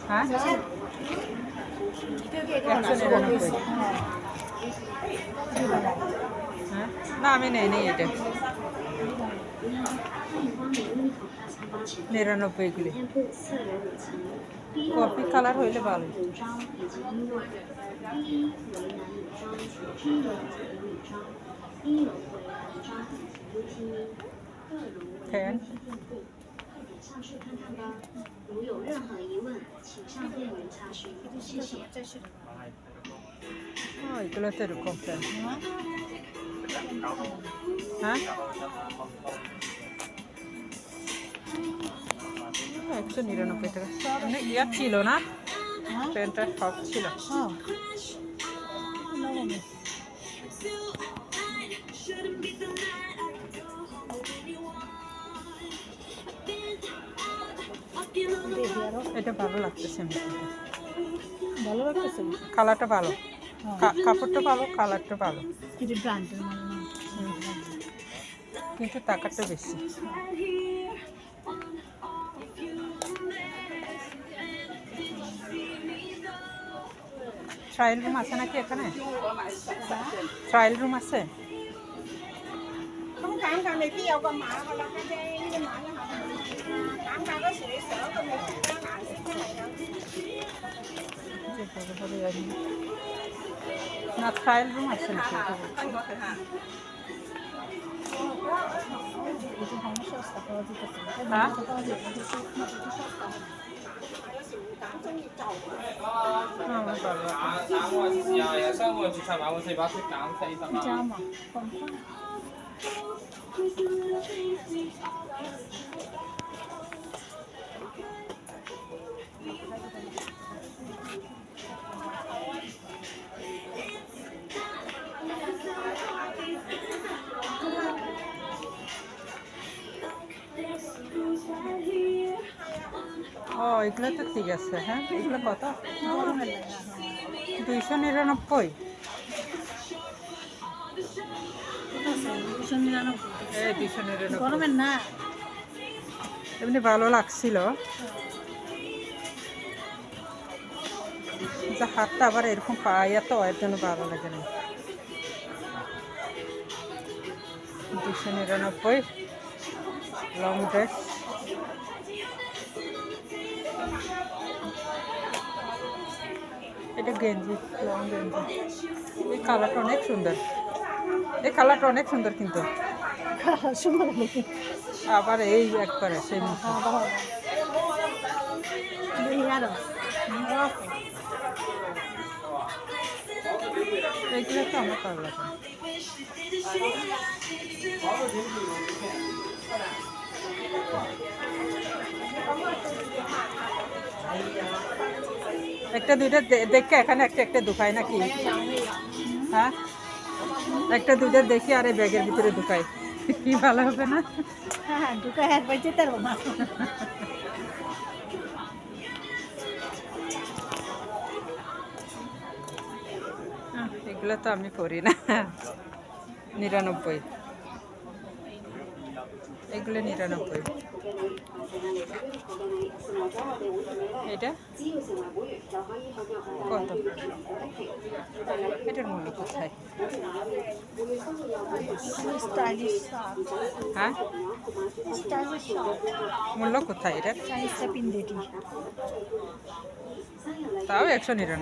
হ্যাঁ 199। হ্যাঁ না আমি নেই এটা 99 কফি কালার হইলে ভালো ফ্যান এগুলো তো এরকম ফ্যান হ্যাঁ 199 টাকা এমনি ইয়া ছিল না প্যান্টটা সব ছিল এটা ভালো লাগতেছে ভালো লাগতেছে কালারটা ভালো কাপড়টা ভালো কালারটা ভালো এটা ব্র্যান্ডের মানে কিন্তু টাকাটা বেশি ট্রায়াল রুম আছে নাকি এখানে ট্রায়াল রুম আছে không khám khám này khi có mã và là cái dây như mã là họ khám khám có sửa sửa còn mình ra lại sẽ cái này đâu না trial room আছে নাকি হ্যাঁ জামা ও এগুলো তো ঠিক আছে হ্যাঁ এগুলো কত 299 299 গরমের না এমনি ভালো লাগছিল যা হাতটা আবার এরকম পাইয়া তো এর জন্য ভালো লাগে না 299 লং ড্রেস এটা গেঞ্জি লং গেঞ্জি এই কালারটা অনেক সুন্দর কিন্তু সুন্দর আবার এই একবারে সেই মতো এইগুলো তো আমার ভালো লাগে একটা দুইটা দেখে এখানে একটা ঢুকাই নাকি হ্যাঁ একটা দুইটা দেখি আর এই ব্যাগের ভিতরে ঢুকাই কি ভালো হবে না হ্যাঁ ঢুকা হ্যাঁ পাইছে তার না এগুলো তো আমি পরি না 99 এগুলো 99 এটা কত এটার মূল্য কোথায় স্টাইলিশ শর্ট হ্যাঁ স্টাইলিশ শর্ট মূল্য কোথায় এটা চাইনিজটা পিন দেটি তাও 199